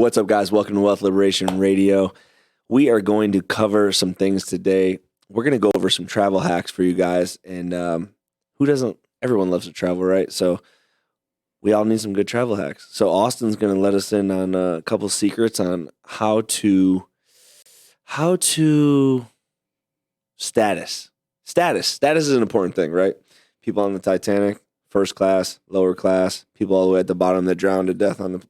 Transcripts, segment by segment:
What's up, guys? Welcome to Wealth Liberation Radio. We are going to cover some things today. We're going to go over some travel hacks for you guys. And who doesn't? Everyone loves to travel, right? So we all need some good travel hacks. So Austin's going to let us in on a couple secrets on how to status. Status is an important thing, right? People on the Titanic, first class, lower class, people all the way at the bottom that drowned to death on the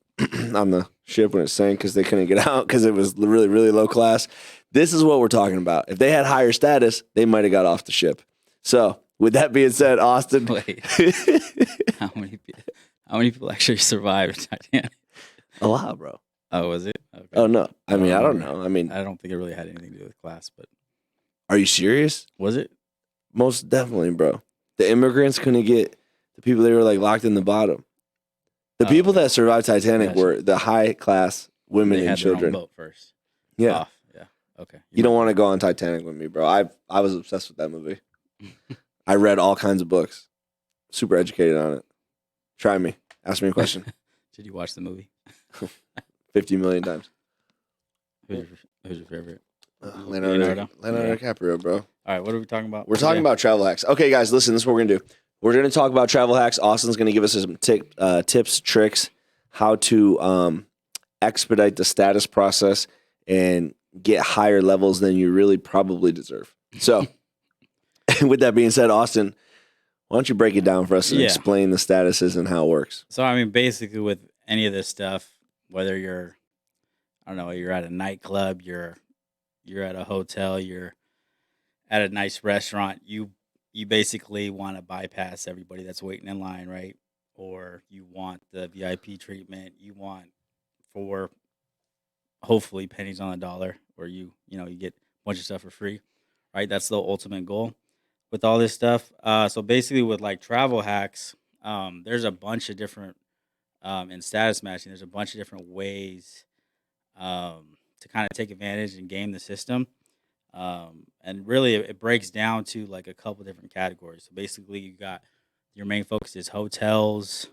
on the ship when it sank because they couldn't get out because it was really, really low class. This is what we're talking about. If they had higher status, they might have got off the ship. So with that being said, Austin. Wait, how many people actually survived Titanic? A lot, bro. Oh, was it? Okay. Oh, no. I mean, I don't know. I mean, I don't think it really had anything to do with class, but are you serious? was it? Most definitely, bro. The immigrants couldn't get the people they were like locked in the bottom. The people that survived Titanic were the high class women They and had children. their own boat first. Yeah. Off. Yeah. Okay. You don't want to go on Titanic with me, bro. I was obsessed with that movie. I read all kinds of books. Super educated on it. Try me. Ask me a question. Did you watch the movie? 50 million times. Who's your favorite? Leonardo DiCaprio, bro. All right. What are we talking about? We're talking about travel hacks. Okay, guys, listen. This is what we're going to do. We're going to talk about travel hacks. Austin's going to give us some tips, tricks, how to expedite the status process and get higher levels than you really probably deserve. So, with that being said, Austin, why don't you break it down for us and explain the statuses and how it works? So, I mean, basically with any of this stuff, whether you're at a nightclub, you're at a hotel, you're at a nice restaurant, you basically want to bypass everybody that's waiting in line, right? Or you want the VIP treatment, you want for hopefully pennies on the dollar, or you get a bunch of stuff for free, right? That's the ultimate goal with all this stuff. So basically with like travel hacks, there's a bunch of different in status matching, there's a bunch of different ways to kind of take advantage and game the system. And really it breaks down to like a couple different categories. So basically you got your main focus is hotels,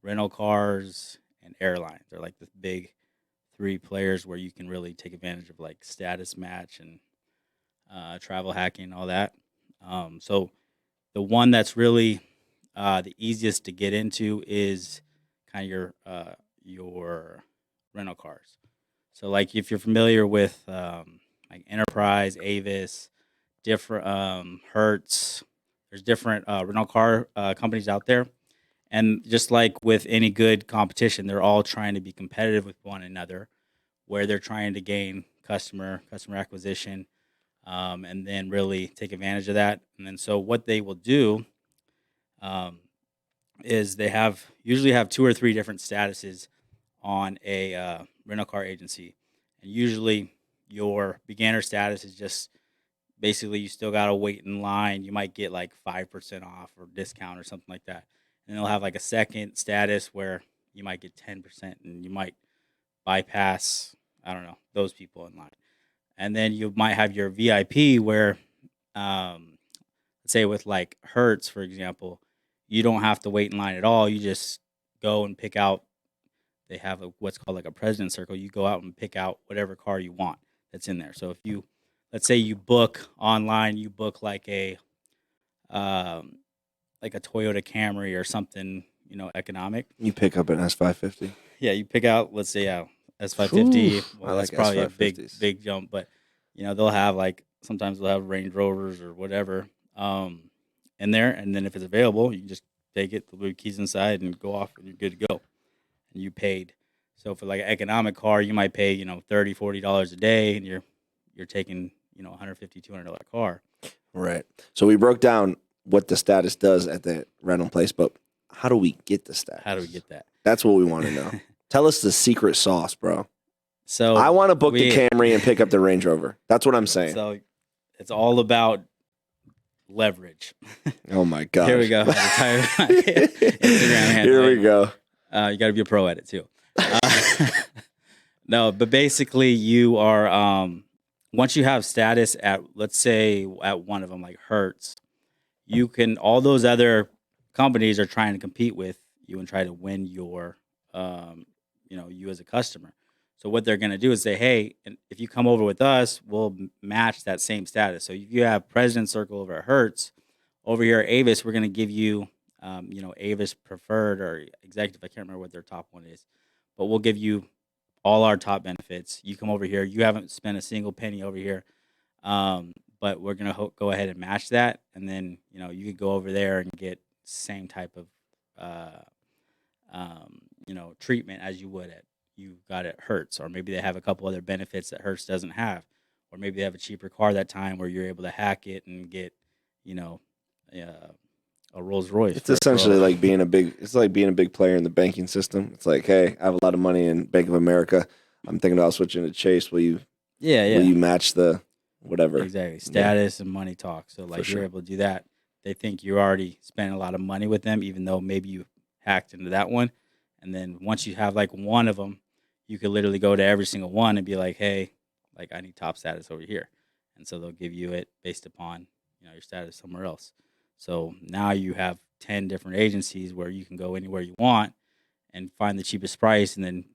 rental cars, and airlines. They're like the big three players where you can really take advantage of like status match and travel hacking and all that. So the one that's really the easiest to get into is kind of your rental cars. So like if you're familiar with like Enterprise, Avis, different Hertz, there's different rental car companies out there. And just like with any good competition, they're all trying to be competitive with one another, where they're trying to gain customer acquisition, and then really take advantage of that. And then so what they will do is they usually have 2 or 3 different statuses on a rental car agency. And usually your beginner status is just basically you still got to wait in line. You might get like 5% off or discount or something like that. And they'll have like a second status where you might get 10% and you might bypass, I don't know, those people in line. And then you might have your VIP where, let's say with like Hertz, for example, you don't have to wait in line at all. You just go and pick out. They have what's called like a president's circle. You go out and pick out whatever car you want that's in there. So if you, let's say you book online, you book like a Toyota Camry or something, economic. You pick up an S550. Yeah, you pick out, let's say, S550. Well, that's probably a big jump, but they'll have sometimes they'll have Range Rovers or whatever in there, and then if it's available, you can just take it, put your keys inside, and go off, and you're good to go. And you paid. So for like an economic car, you might pay $30-$40 a day, and you're taking $150-$200 car. Right. So we broke down what the status does at the rental place, but how do we get the status? How do we get that? That's what we want to know. Tell us the secret sauce, bro. So I want to book the Camry and pick up the Range Rover. That's what I'm saying. So it's all about leverage. Oh my God. Here we go. Instagram Here we go. You got to be a pro at it too. No, but basically you are, once you have status at, let's say at one of them like Hertz, all those other companies are trying to compete with you and try to win your, you as a customer. So what they're going to do is say, hey, and if you come over with us, we'll match that same status. So if you have President Circle over at Hertz, over here at Avis, we're going to give you, Avis Preferred or Executive. I can't remember what their top one is, but we'll give you all our top benefits. You come over here, you haven't spent a single penny over here, but we're going to go ahead and match that. And then, you could go over there and get same type of, treatment as you would you got at Hertz, or maybe they have a couple other benefits that Hertz doesn't have, or maybe they have a cheaper car that time where you're able to hack it and get, you know, a Rolls Royce. It's essentially like being a big. It's like being a big player in the banking system. It's like, hey, I have a lot of money in Bank of America. I'm thinking about switching to Chase. Will you? Yeah. Will you match the whatever? Exactly. Status and money talk. So like you're able to do that. They think you already spent a lot of money with them, even though maybe you hacked into that one. And then once you have like one of them, you could literally go to every single one and be like, hey, like I need top status over here. And so they'll give you it based upon, your status somewhere else. So now you have 10 different agencies where you can go anywhere you want and find the cheapest price, and then,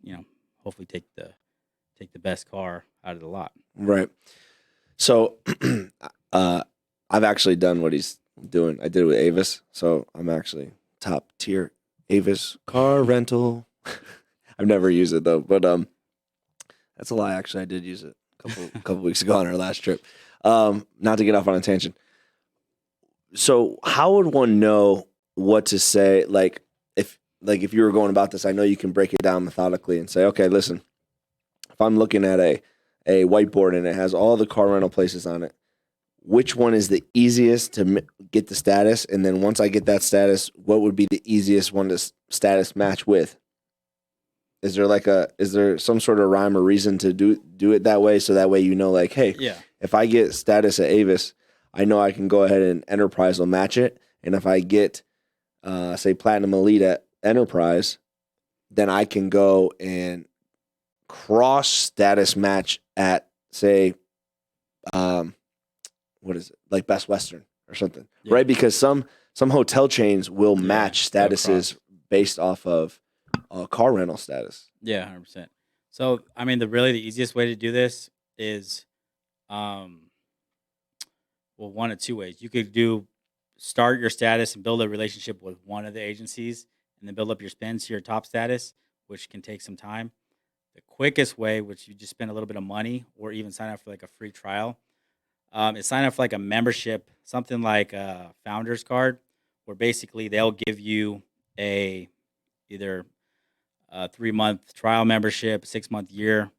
hopefully take the best car out of the lot. Right. So I've actually done what he's doing. I did it with Avis. So I'm actually top tier Avis car rental. I've never used it though, but that's a lie. Actually, I did use it a couple weeks ago on our last trip. Not to get off on a tangent. So how would one know what to say? Like if you were going about this, I know you can break it down methodically and say, okay, listen, if I'm looking at a whiteboard and it has all the car rental places on it, which one is the easiest to get the status? And then once I get that status, what would be the easiest one to status match with? Is there some sort of rhyme or reason to do it that way? So that way, like, hey, if I get status at Avis, I know I can go ahead and Enterprise will match it. And if I get, say, Platinum Elite at Enterprise, then I can go and cross status match at, say, what is it, like Best Western or something, right? Because some hotel chains will match statuses based off of car rental status. Yeah, 100%. So, I mean, the easiest way to do this is, one of two ways. You could start your status and build a relationship with one of the agencies, and then build up your spends to your top status, which can take some time. The quickest way, which you just spend a little bit of money, or even sign up for like a free trial, is sign up for like a membership, something like a Founders Card, where basically they'll give you either a 3-month trial membership, 6-month year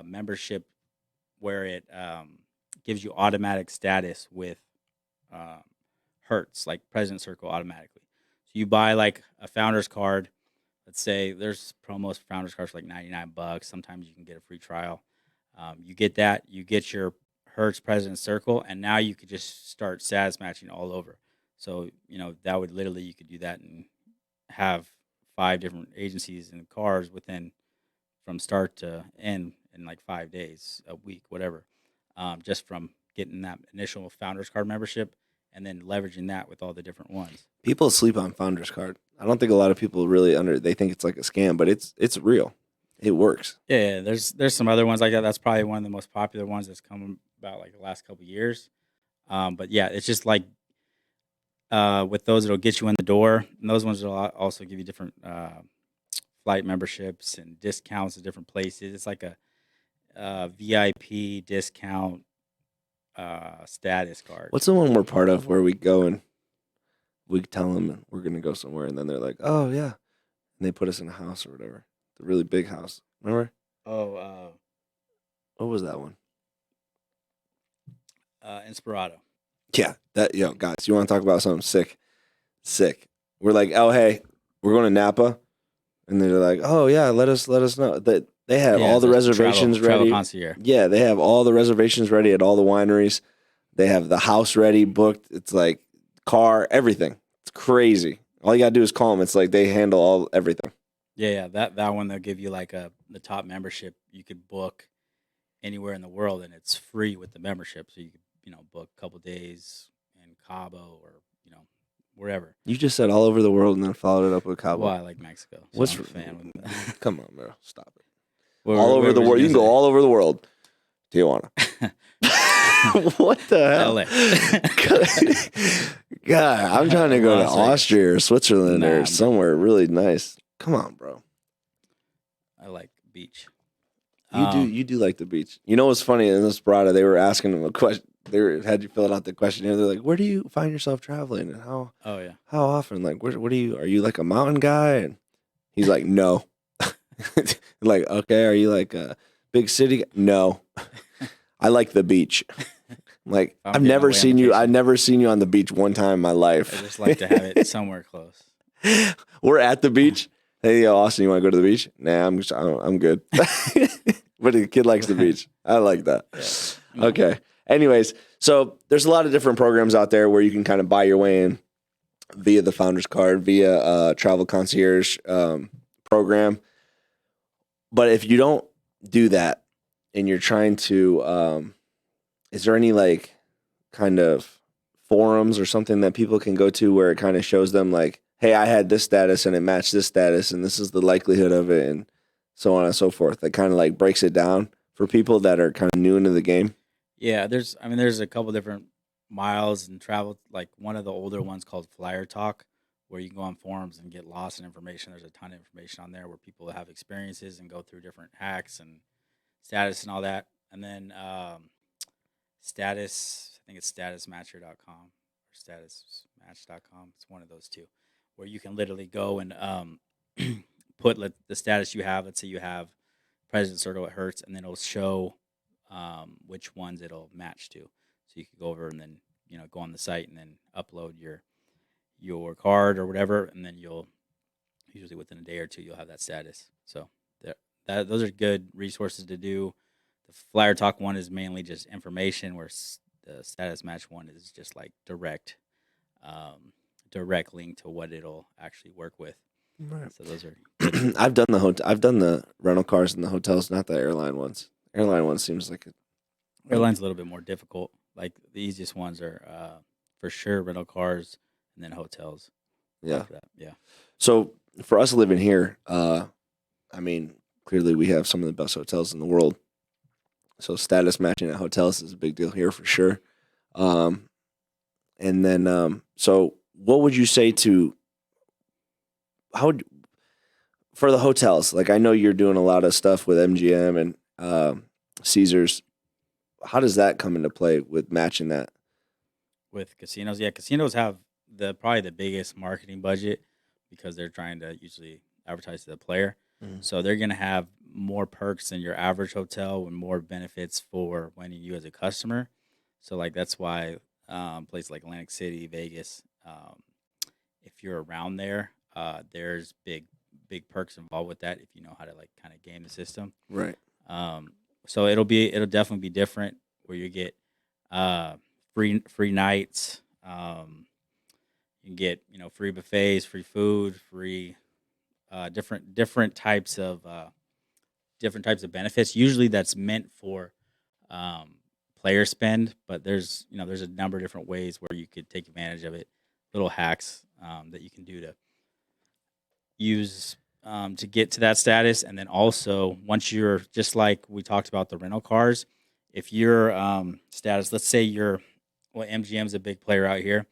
membership, where it gives you automatic status with Hertz, like President Circle automatically. So you buy like a Founders Card. Let's say there's promos for Founders Cards for like $99. Sometimes you can get a free trial. You get that. You get your Hertz President Circle, and now you could just start status matching all over. So, that would literally, you could do that and have 5 different agencies and cars from start to end in like 5 days, a week, whatever, just from getting that initial Founders Card membership and then leveraging that with all the different ones. People sleep on Founders Card. I don't think a lot of people really they think it's like a scam, but it's real. It works. Yeah, there's some other ones like that. That's probably one of the most popular ones that's come about like the last couple of years. But yeah, it's just like with those, it'll get you in the door, and those ones will also give you different flight memberships and discounts at different places. It's like a VIP discount status card. What's the one we're part of where we go and we tell them we're going to go somewhere, and then they're like, oh, yeah. And they put us in a house or whatever. The really big house. Remember? Oh, what was that one? Inspirato. Yeah. Guys, you want to talk about something sick? Sick. We're like, oh, hey, we're going to Napa. And they're like, oh, yeah, let us know. That they have all the reservations ready. Travel concierge. Yeah, they have all the reservations ready at all the wineries. They have the house ready, booked. It's like car, everything. It's crazy. All you got to do is call them. It's like they handle everything. Yeah. That one, they'll give you like the top membership. You could book anywhere in the world, and it's free with the membership. So you could, book a couple days in Cabo or, wherever. You just said all over the world and then followed it up with Cabo. Well, I like Mexico. So I'm a fan with that. Come on, bro. Stop it. all over the world. You can go all over the world. Tijuana. What the hell? LA. God, I'm trying to go to Las Vegas. Austria or Switzerland Nah, or man. somewhere really nice. Come on, bro. I like beach. You do like the beach. You know what's funny in this Sprada, they were asking him a question. Had you fill out the questionnaire. They're like, "Where do you find yourself traveling, and how often? Like, what are you? Are you like a mountain guy?" And he's like, "No." Like, okay, are you like a big city? No, I like the beach. Like, I've never seen you. I've never seen you on the beach one time in my life. I just like to have it somewhere close. We're at the beach. Hey, Austin, you want to go to the beach? Nah, I'm good. But the kid likes the beach. I like that. Yeah. Okay. Anyways, so there's a lot of different programs out there where you can kind of buy your way in via the Founder's Card, via Travel Concierge program. But if you don't do that and you're trying to, is there any like kind of forums or something that people can go to where it kind of shows them like, hey, I had this status and it matched this status and this is the likelihood of it and so on and so forth. That kind of like breaks it down for people that are kind of new into the game. Yeah, there's a couple different miles and travel. Like one of the older ones called Flyer Talk, where you can go on forums and get lost in information. There's a ton of information on there where people have experiences and go through different hacks and status and all that. And then status, I think it's statusmatcher.com or statusmatch.com. It's one of those two, where you can literally go and put the status you have. Let's say you have President Circle, it hurts, and then it'll show which ones it'll match to. So you can go over and then go on the site and then upload your card or whatever, and then you'll usually within a day or two you'll have that status. So those are good resources to do. The Flyer Talk one is mainly just information, where the Status Match one is just like direct link to what it'll actually work with. Right. So those are. I've done the rental cars and the hotels, not the airline ones. Airline one seems like airline's a little bit more difficult. Like the easiest ones are for sure rental cars and then hotels. Yeah. Yeah. So for us living here, I mean, clearly we have some of the best hotels in the world. So status matching at hotels is a big deal here for sure. And then, so what would you say for the hotels? Like, I know you're doing a lot of stuff with MGM and Caesars. How does that come into play with matching that? With casinos? Yeah, casinos have probably the biggest marketing budget because they're trying to usually advertise to the player. Mm-hmm. So they're going to have more perks than your average hotel and more benefits for winning you as a customer. So like that's why places like Atlantic City, Vegas, if you're around there, there's big perks involved with that if you know how to like kind of game the system. Right. So it'll definitely be different where you get free nights. You can get free buffets, free food, free different types of benefits. Usually that's meant for player spend, but there's a number of different ways where you could take advantage of it. Little hacks that you can do to use to get to that status. And then also once you're, just like we talked about the rental cars, if your status, let's say MGM's a big player out here.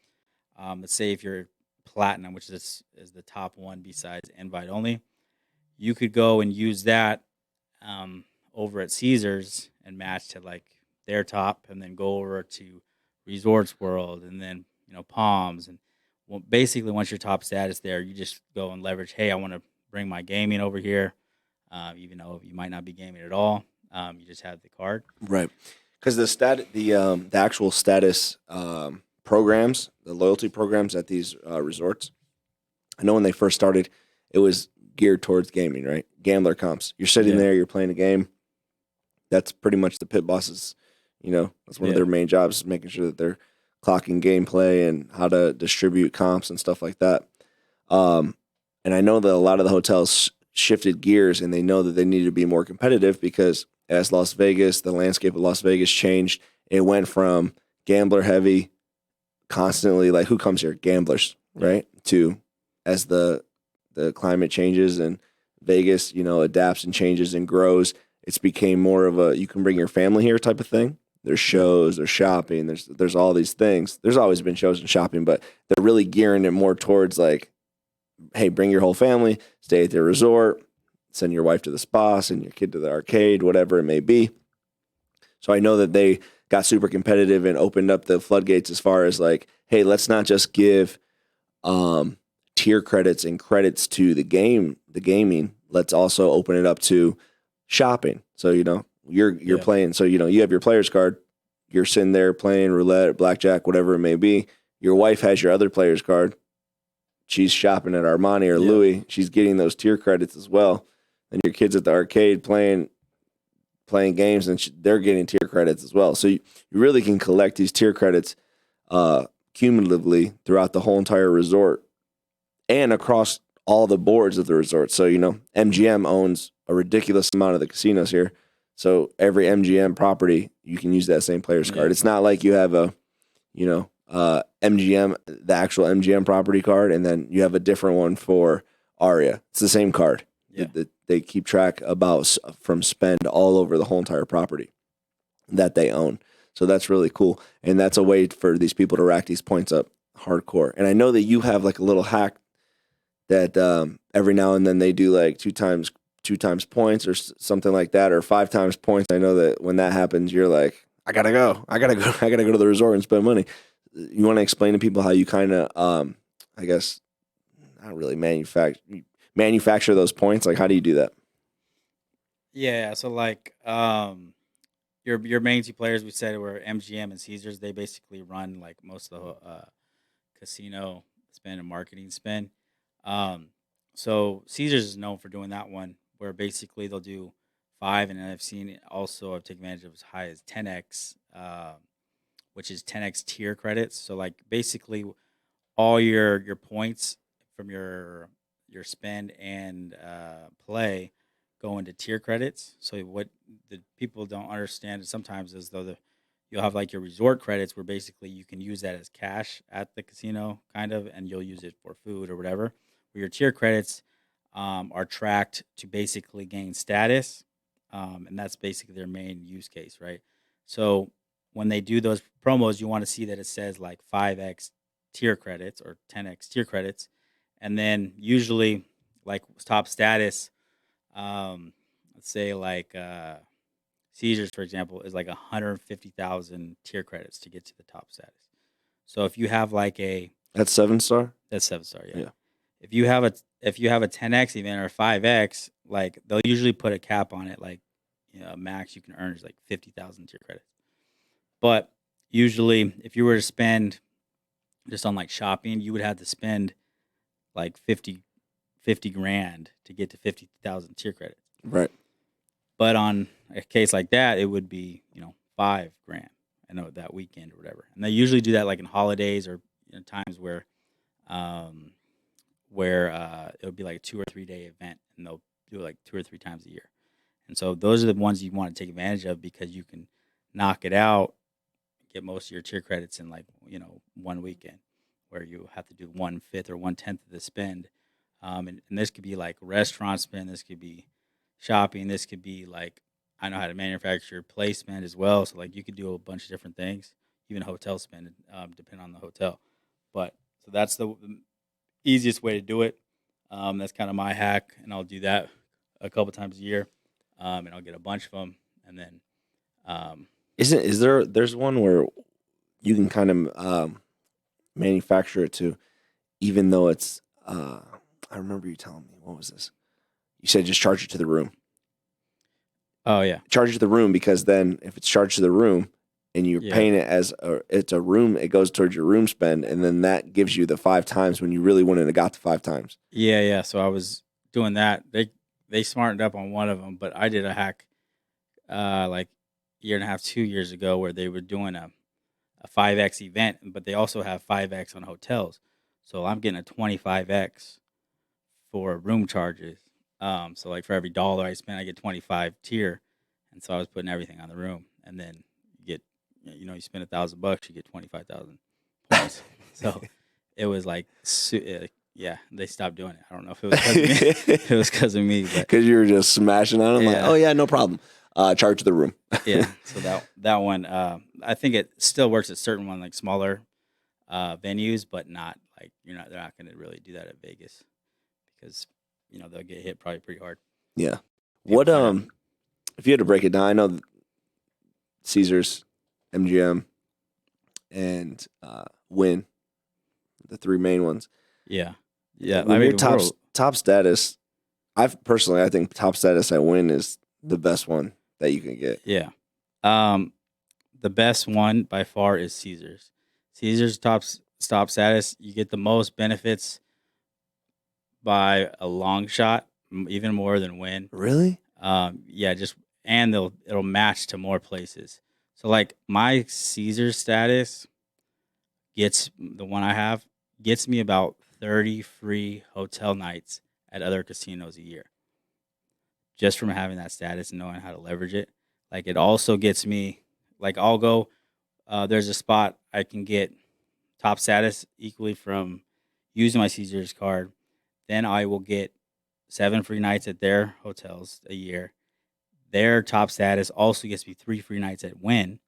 Let's say if you're platinum, which is the top one besides invite only, you could go and use that over at Caesars and match to like their top, and then go over to Resorts World, and then Palms, and basically once your top status there, you just go and leverage. Hey, I want to bring my gaming over here, even though you might not be gaming at all. You just have the card, right? Because the actual status programs, the loyalty programs at these resorts, I know when they first started, it was geared towards gaming, right? Gambler comps. You're sitting there, you're playing a game. That's pretty much the pit bosses. That's one of their main jobs, is making sure that they're clocking gameplay and how to distribute comps and stuff like that. And I know that a lot of the hotels shifted gears, and they know that they need to be more competitive because as the landscape of Las Vegas changed, it went from gambler heavy, constantly like, who comes here? Gamblers, right? To as the climate changes and Vegas, adapts and changes and grows, it's became more of a you can bring your family here type of thing. There's shows, there's shopping, there's all these things. There's always been shows and shopping, but they're really gearing it more towards like, hey, bring your whole family, stay at their resort, send your wife to the spa, send your kid to the arcade, whatever it may be. So I know that they got super competitive and opened up the floodgates as far as like, hey, let's not just give tier credits and credits to the gaming. Let's also open it up to shopping. So, you're playing. So, you have your player's card. You're sitting there playing roulette, blackjack, whatever it may be. Your wife has your other player's card. She's shopping at Armani or Louis. She's getting those tier credits as well. And your kids at the arcade playing games, and they're getting tier credits as well. So you really can collect these tier credits cumulatively throughout the whole entire resort and across all the boards of the resort. So, MGM owns a ridiculous amount of the casinos here. So every MGM property, you can use that same player's card. It's not like you have a, MGM, the actual MGM property card, and then you have a different one for Aria. It's the same card. Yeah. They keep track from spend all over the whole entire property that they own. So that's really cool. And that's a way for these people to rack these points up hardcore. And I know that you have like a little hack that every now and then they do like two times points or something like that, or 5 times points. I know that when that happens, you're like, I gotta go to the resort and spend money. You want to explain to people how you kind of, I guess, not really manufacture those points? Like, how do you do that? Yeah, so like your main 2 players we said were MGM and Caesars. They basically run like most of the casino spend and marketing spend. So Caesars is known for doing that one, where basically they'll do 5, and I've seen it also. I've taken advantage of as high as 10x, which is 10x tier credits. So like basically all your points from your spend and play go into tier credits. So what the people don't understand sometimes is you'll have like your resort credits, where basically you can use that as cash at the casino, kind of, and you'll use it for food or whatever. Where your tier credits are tracked to basically gain status, and that's basically their main use case, right? So when they do those promos, you want to see that it says like 5x tier credits or 10x tier credits, and then usually like top status, let's say like Caesars, for example, is like 150,000 tier credits to get to the top status. So if you have like that's 7-star. That's 7-star, yeah. If you have a 10x event or a 5x, like they'll usually put a cap on it, like max you can earn is like 50,000 tier credits. But usually, if you were to spend just on like shopping, you would have to spend like 50 grand to get to 50,000 tier credits. Right. But on a case like that, it would be 5 grand. I know that weekend or whatever, and they usually do that like in holidays or times where it would be like a 2 or 3 day event, and they'll do it like 2 or 3 times a year. And so those are the ones you want to take advantage of, because you can knock it out, get most of your tier credits in like one weekend, where you have to do 1/5 or 1/10 of the spend. And this could be like restaurant spend, this could be shopping, this could be like, I know how to manufacture play spend as well. So like you could do a bunch of different things, even hotel spend, depending on the hotel. But so that's the easiest way to do it. That's kind of my hack, and I'll do that a couple times a year, and I'll get a bunch of them, and then there's one where you can kind of manufacture it to, even though it's I remember you telling me, what was this? You said just charge it to the room. Oh yeah, charge it to the room, because then if it's charged to the room and you're paying it as it's a room, it goes towards your room spend, and then that gives you the 5 times when you really wouldn't have got the 5 times. Yeah. So I was doing that. They smartened up on one of them, but I did a hack like a year and a half, 2 years ago, where they were doing a 5x event, but they also have 5x on hotels. So I'm getting a 25x for room charges. So like for every $1 I spend, I get 25 tier, and so I was putting everything on the room, and then you get, you spend $1,000, you get 25,000 points. So it was like, they stopped doing it. I don't know if it was because of me. It was because of me, because you were just smashing on them. Yeah. Like, oh yeah, no problem. charge the room. Yeah. So that one, I think it still works at certain one like smaller venues, but not like they're not going to really do that at Vegas because they'll get hit probably pretty hard. Yeah. People What find out. if you had to break it down? I know Caesars, MGM, and Wynn, the three main ones. Yeah. Yeah. When you're top we're- top status, I think top status at Wynn is the best one that you can get. Yeah. The best one by far is Caesars. Caesars top status. You get the most benefits by a long shot, even more than Wynn. Really? Yeah, and it'll match to more places. So like my Caesar status the one I have gets me about 30 free hotel nights at other casinos a year. Just from having that status and knowing how to leverage it. Like it also gets me like I'll go there's a spot I can get top status equally from using my Caesars card. Then I will get 7 free nights at their hotels a year. Their top status also gets me 3 free nights at Wynn.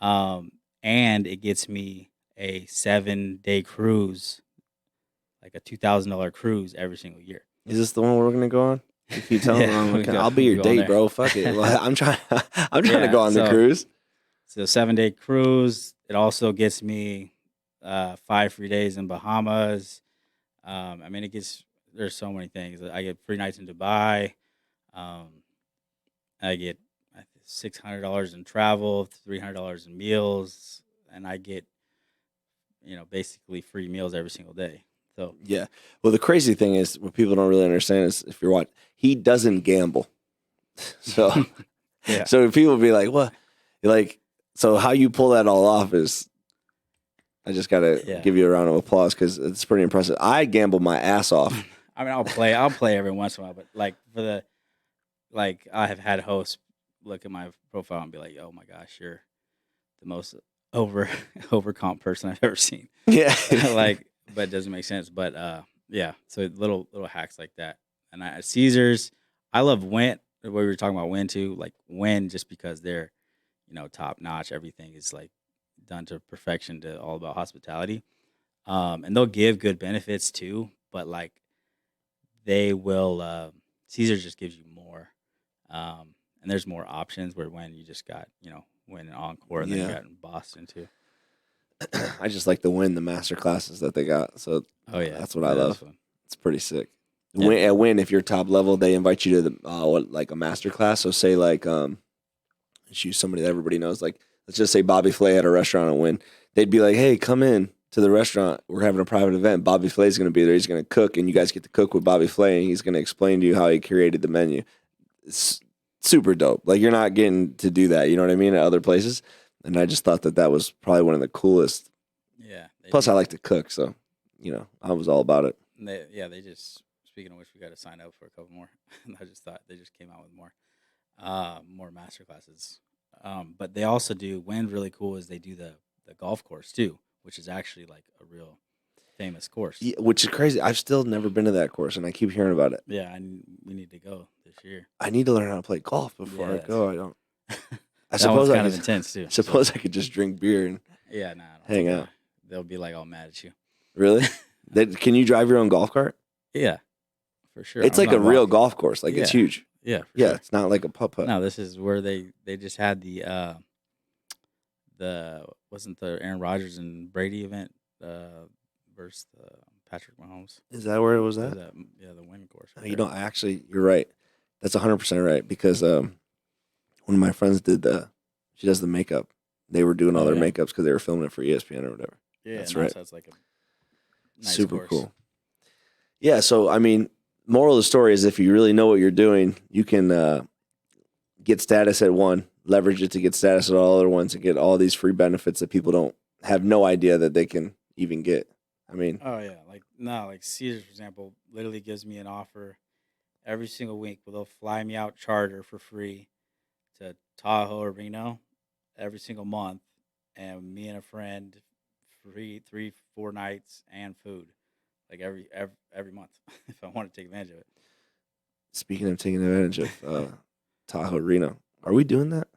And it gets me a 7-day cruise, like a $2,000 cruise every single year. Is this the one we're gonna go on? If you tell them, we go- I'll be we your go on date, there. bro. Fuck it. Well, I'm trying to go on the so- cruise. So 7-day cruise. It also gets me 5 free days in Bahamas. I mean, there's so many things. I get free nights in Dubai. I get $600 in travel, $300 in meals, and I get basically free meals every single day. So Yeah. Well, the crazy thing is, what people don't really understand is, if you're watching, he doesn't gamble. So, Yeah. So people be like, "What?" Like, so how you pull that all off is, I just gotta give you a round of applause because it's pretty impressive. I gamble my ass off. I mean, I'll play every once in a while, but like I have had hosts look at my profile and be like, "Oh my gosh, you're the most over comp person I've ever seen." Yeah. But it doesn't make sense. But yeah, so little hacks like that. And Caesars, I love Wynn. We were talking about Wynn too, like Wynn, just because they're top notch. Everything is like done to perfection, to all about hospitality. And they'll give good benefits too, but like they will. Caesars just gives you more, and there's more options. Where Wynn, you just got Wynn and Encore, and then you got in Boston too. I just like the master classes that they got. So that's what I love. It's pretty sick. Yeah. At Wynn, if you're top level, they invite you to like a master class. So say like let's use somebody that everybody knows. Like let's just say Bobby Flay had a restaurant at Wynn. They'd be like, "Hey, come in to the restaurant. We're having a private event. Bobby Flay's going to be there. He's going to cook, and you guys get to cook with Bobby Flay, and he's going to explain to you how he curated the menu." It's super dope. Like you're not getting to do that. You know what I mean? At other places. And I just thought that was probably one of the coolest. Yeah. Plus, I like to cook, so I was all about it. They just, speaking of which, we got to sign up for a couple more. I just thought they just came out with more master classes. But they also do, Wynn really cool is they do the golf course too, which is actually like a real famous course. Yeah, which is crazy. I've still never been to that course, and I keep hearing about it. Yeah, and we need to go this year. I need to learn how to play golf before I go. I don't. I That suppose one's I kind of could, intense too. I suppose I could just drink beer and Yeah, hang out. They'll be like all mad at you. Really? Can you drive your own golf cart? Yeah, for sure. It's like a real golf course. Like it's huge. Yeah, Yeah, sure. it's not like a putt-putt. No, this is where they just had the wasn't the Aaron Rodgers and Brady event versus Patrick Mahomes. Is that where it was at? The Wynn course. You know, actually, you're right. That's 100% right because one of my friends she does the makeup. They were doing all their makeups because they were filming it for ESPN or whatever. Yeah, that's right. That's like a nice super course. Cool. Yeah, so I mean, moral of the story is if you really know what you're doing, you can get status at one, leverage it to get status at all other ones, and get all these free benefits that people don't have no idea that they can even get. I mean, oh yeah, like Caesars, for example, literally gives me an offer every single week where they'll fly me out charter for free to Tahoe or Reno every single month, and me and a friend free 3-4 nights and food, like every month if I want to take advantage of it. speaking of taking advantage of Tahoe Reno, Are we doing that?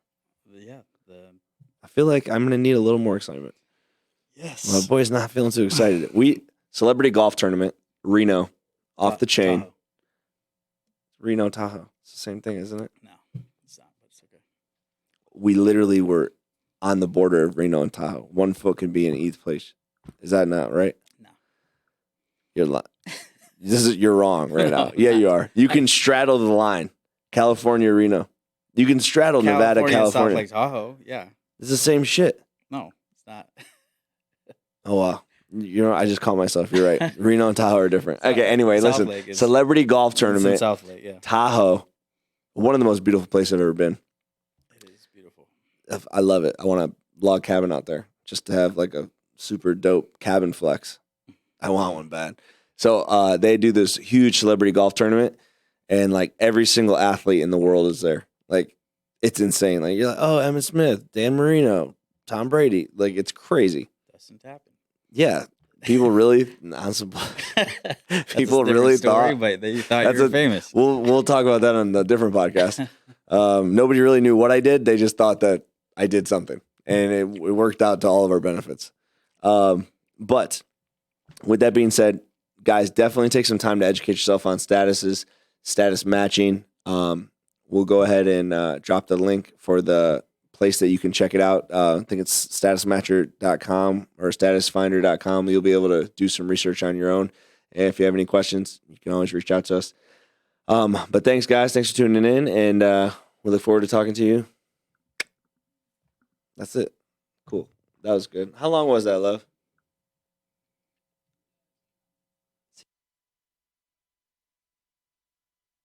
Yeah. I feel like I'm going to need a little more excitement. Yes. My boy's not feeling too excited. Celebrity golf tournament, Reno, off the chain. Tahoe. Reno, Tahoe. It's the same thing, isn't it? No, it's not, but it's okay. We literally were on the border of Reno and Tahoe. 1 foot can be in either place. Is that not right? No. You're wrong right now. Yeah, you are. You can straddle the line. California, Reno. You can straddle Nevada, California. South Lake Tahoe. Yeah. It's the same shit. No, it's not. Oh, wow. I just called myself. You're right. Reno and Tahoe are different. Okay, anyway, South listen. Lake is- Celebrity golf It's in tournament, South Lake, yeah. Tahoe. One of the most beautiful places I've ever been. It is beautiful. I love it. I want a log cabin out there just to have like a super dope cabin flex. I want one bad. So they do this huge celebrity golf tournament, and like every single athlete in the world is there. Like it's insane. Like you're like, oh, Emmitt Smith, Dan Marino, Tom Brady. Like it's crazy. Dustin Tappan. Yeah, people really. People really story, thought. but they thought you were famous. We'll talk about that on a different podcast. Nobody really knew what I did. They just thought that I did something, and it worked out to all of our benefits. But with that being said, guys, definitely take some time to educate yourself on statuses, status matching. We'll go ahead and drop the link for the place that you can check it out. I think it's statusmatcher.com or statusfinder.com. You'll be able to do some research on your own. And if you have any questions, you can always reach out to us. But thanks, guys. Thanks for tuning in, and we look forward to talking to you. That's it. Cool. That was good. How long was that, love?